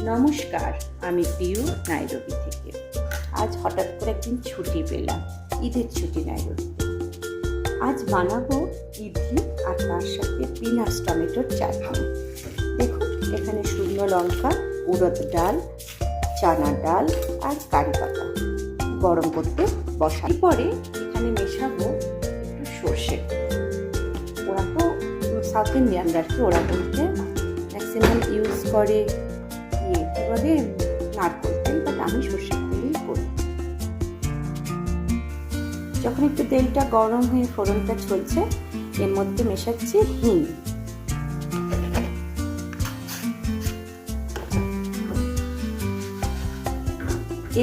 নমস্কার, আমি পিউ নাইরবি থেকে। আজ হঠাৎ করে একদিন ছুটি পেলাম, ঈদের ছুটি নাইরবিতে। আজ বানাবো ইডলি আর তার সাথে পিনাটস টমেটোর চাটনি। দেখুন, এখানে শুকনো লঙ্কা, উড়দ ডাল, চানা ডাল আর কারি পাতা গরম করতে বসাই। পরে এখানে মেশাবো একটু সর্ষে। ওরা তো সাউথ ইন্ডিয়ানরা আর কি, ওরা বলতে ম্যাক্সিমাম ইউজ করে কী বলে নারকেল তেল, বাট আমি সর্ষের তেলেই করি। যখন একটু তেলটা গরম হয়ে ফোড়নটা চলছে, এর মধ্যে মেশাচ্ছি হিং।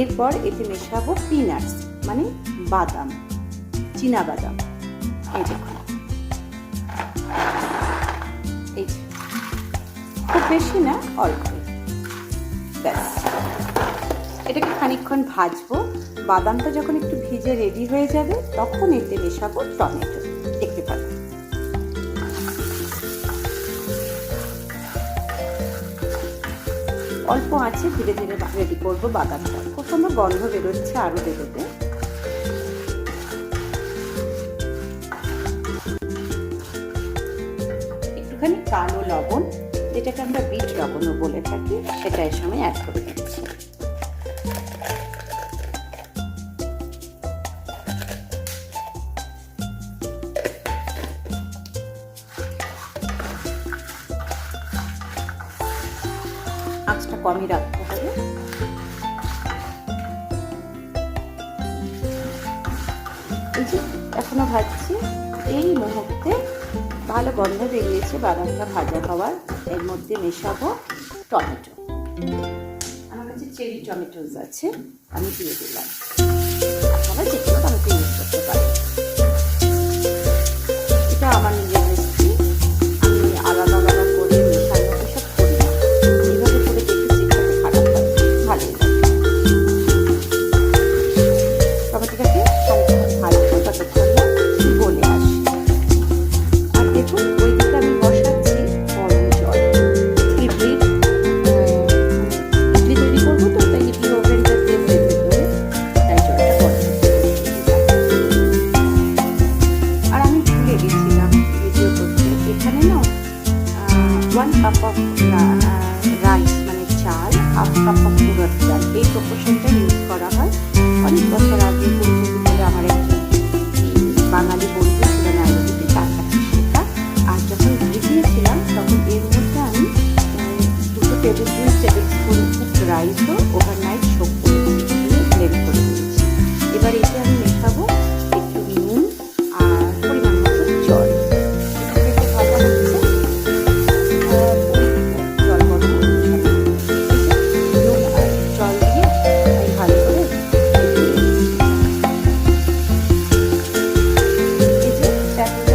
এরপর এতে মেশাবো পিনাটস মানে বাদাম, চীনা বাদাম। এই দেখুন, এই খুব বেশি না, অল্প। ব্যাস, এটাকে খানিকক্ষণ ভাজবো। বাদামটা যখন একটু ভিজে রেডি হয়ে যাবে, তখন এতে মেশাবো টমেটো। দেখতে পাবেন অল্প আছে, ধীরে ধীরে রেডি করবো বাদামটা। খুব সুন্দর গন্ধ বেরোচ্ছে আরও বেরোবে। একটুখানি কালো লবণ, যেটাকে আমরা বিট লবণও বলে থাকি, সেটা এর সময় অ্যাড করে দিচ্ছি। আঁচটা কমই রাখতে হবে। এই যে এখনো ভাজছি, এই মুহূর্তে ভালো গন্ধ বেরিয়েছে বাদামটা ভাজা হওয়ার। এর মধ্যে মেশাবো টমেটো। আমার কাছে চেরি টমেটোস আছে, আমি দিয়ে দিলাম। আপনারা যে কোনো টমেটো ইউজ করতে পারেন। এটা আমার নিজের রেসিপি, আমি আলাদা আলাদা করে মেশানো এসব করি না। এইভাবে করে দেখেছি, খেতে খারাপ হয়, ভালোই লাগে। টমেটোটাকে খানিকক্ষণ ভাজবো, ততক্ষণ না গলে আসে। আর দেখুন, ওইদিকে আমি বসাচ্ছি গরম জল। ইডলি তৈরি করবো তো, তাই ইডলি ওভেনটা দেবো ভেতরে, তাই জলটা গরম। আর আমি ভুলে গেছিলাম ভিডিও করতে, এখানে না 1 কাপ অফ রাইস মানে চাল, 1/2 কাপ অফ উড়দ ডাল, এই প্রপোর্শনটা ইউজ করা হয়। অনেক বছর আগে গুরুকুল বলে আমার একজন বাঙালি বন্ধু ছিল নাইরবিতে, তার কাছে শেখা। আর যখন ভিজিয়েছিলাম, তখন এর মধ্যে আমি 2 টেবিল স্পুন রাইসও ওভারনাইট সোক করে ব্লেন্ড করে দিয়েছি। এবার এতে আমি মেশাবো একটু নুন আর পরিমাণ মতো জল। এটাকে ভাজা হচ্ছে, জল গরম নুন আর জল দিয়ে আমি ভালো করে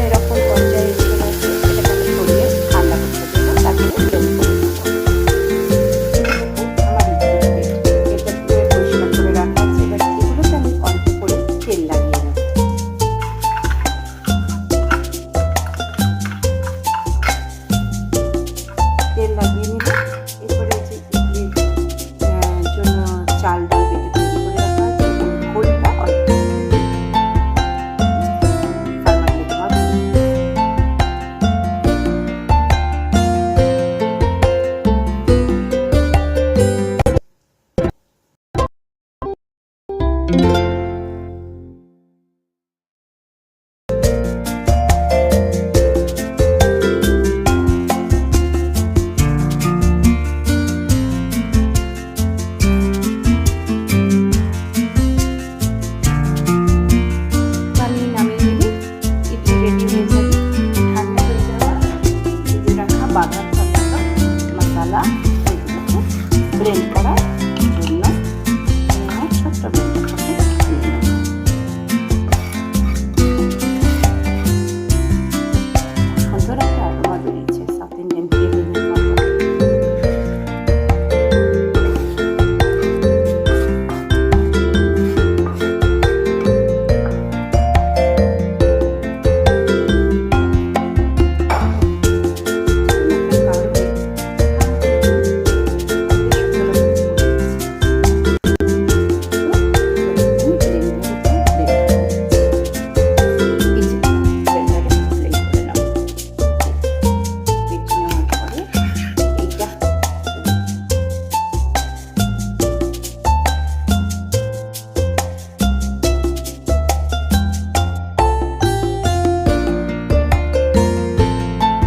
এরকম পর্যায়ে এসে গেছে। এটাকে আমি সরিয়ে ঠান্ডা করতে দেবো, তারপরে ব্লেন্ড করে দেবো। আমার এটা ধুয়ে পরিষ্কার করে রাখা আছে। এবার এগুলোতে আমি অল্প করে তেল লাগিয়ে নেব। তেল লাগিয়ে নিলে এরপরে যে ইডলির জন্য চাল ডাল বেটে তৈরি করে রাখা আছে, ঘোলটা অল্প ফার্মান্টেড হবে। বানিয়ে নামিয়ে নিলে ইডলি রেডি হয়ে যাবে। ঠান্ডা হয়ে যাওয়া ভেজে রাখা বাদাম টমেটো মশলা এগুলোকে ব্লেন্ড করা